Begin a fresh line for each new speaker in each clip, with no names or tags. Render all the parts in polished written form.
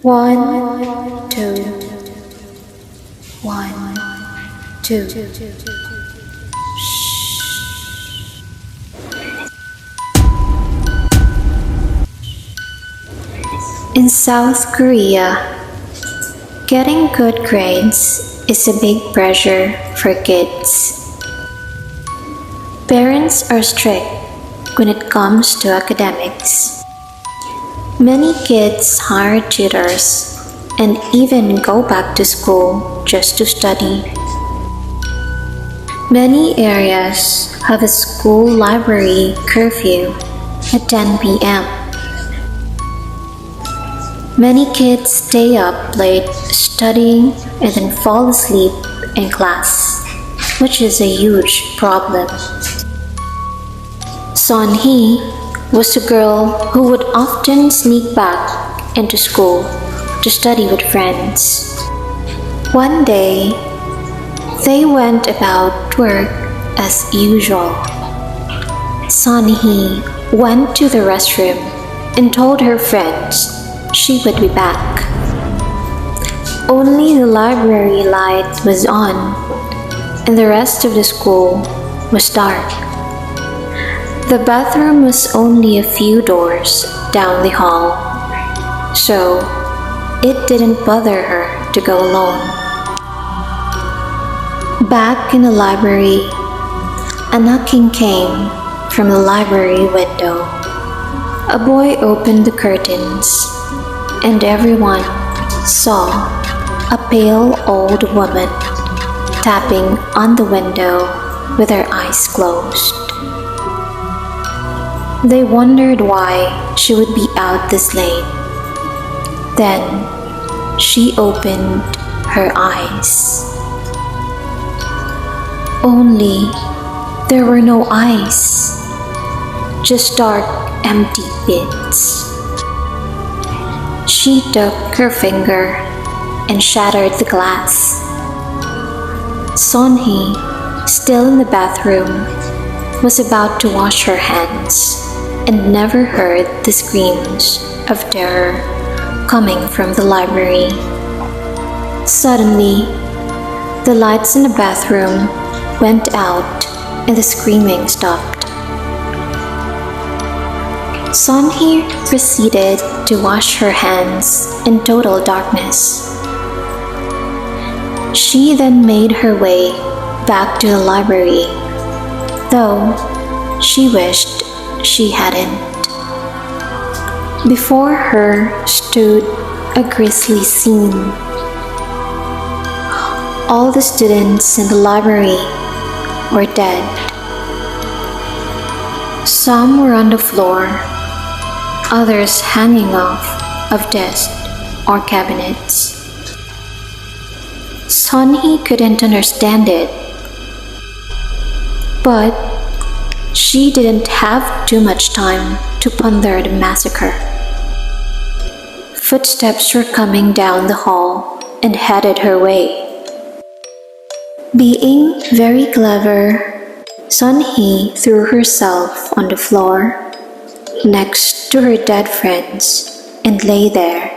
1, 2, 1, 2. In South Korea, getting good grades is a big pressure for kids. Parents are strict when it comes to academics. Many kids hire tutors and even go back to school just to study. Many areas have a school library curfew at 10 p.m. Many kids stay up late studying and then fall asleep in class, which is a huge problem. Son-hee was a girl who would often sneak back into school to study with friends. One day, they went about work as usual. Son-hee went to the restroom and told her friends she would be back. Only the library light was on, and the rest of the school was dark. The bathroom was only a few doors down the hall, so it didn't bother her to go alone. Back in the library, a knocking came from the library window. A boy opened the curtains, and everyone saw a pale old woman tapping on the window with her eyes closed. They wondered why she would be out this late. Then she opened her eyes. Only there were no eyes, just dark, empty pits. She took her finger and shattered the glass. Son-hee, still in the bathroom, was about to wash her hands and never heard the screams of terror coming from the library. Suddenly, the lights in the bathroom went out and the screaming stopped. Son-hee proceeded to wash her hands in total darkness. She then made her way back to the library, though she wished she hadn't. Before her stood a grisly scene. All the students in the library were dead. Some were on the floor, others hanging off of desks or cabinets. Son-hee couldn't understand it, but she didn't have too much time to ponder the massacre. Footsteps were coming down the hall and headed her way. Being very clever, Son-hee threw herself on the floor next to her dead friends and lay there.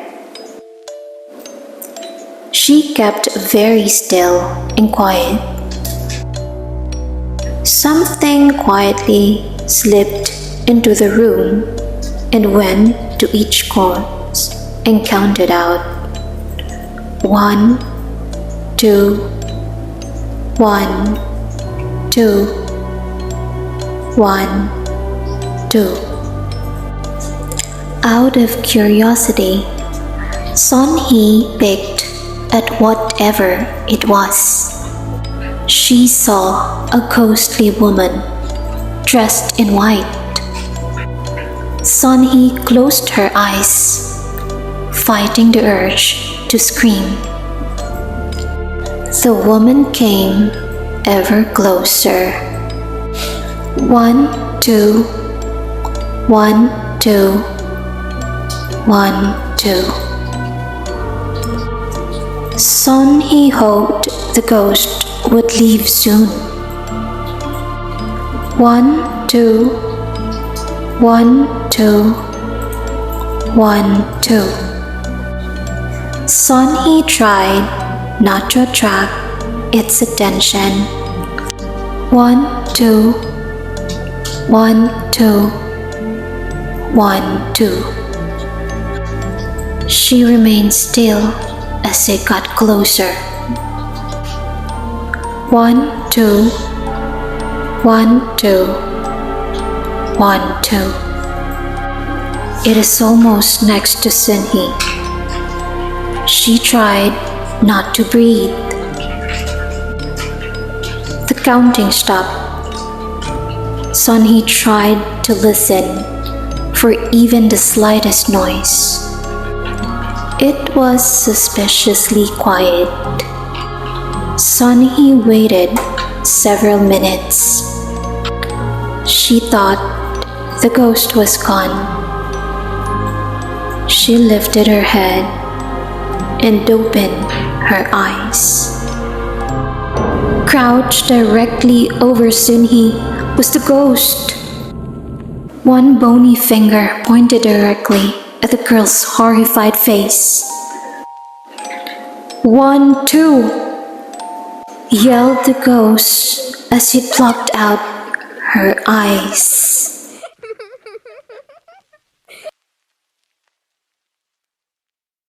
She kept very still and quiet. Something quietly slipped into the room and went to each corner and counted out 1, 2, 1, 2, 1, 2. Out of curiosity, Son-hee picked at whatever it was. She saw a ghostly woman dressed in white. Son-hee closed her eyes, fighting the urge to scream. The woman came ever closer. 1, 2, 1, 2, 1, 2. Son-hee hoped the ghost would leave soon. 1, 2, 1, 2, 1, 2. Sunhee tried not to attract its attention. 1, 2, 1, 2, 1, 2. She remained still as they got closer. 1, 2, 1, 2, 1, 2. It is almost next to Sunhee. She tried not to breathe. The counting stopped. Sunhee tried to listen for even the slightest noise. It was suspiciously quiet. Sunhee waited several minutes. She thought the ghost was gone. She lifted her head and opened her eyes. Crouched directly over Sunhee was the ghost. One bony finger pointed directly at the girl's horrified face. 1, 2, yelled the ghost as it plucked out her eyes.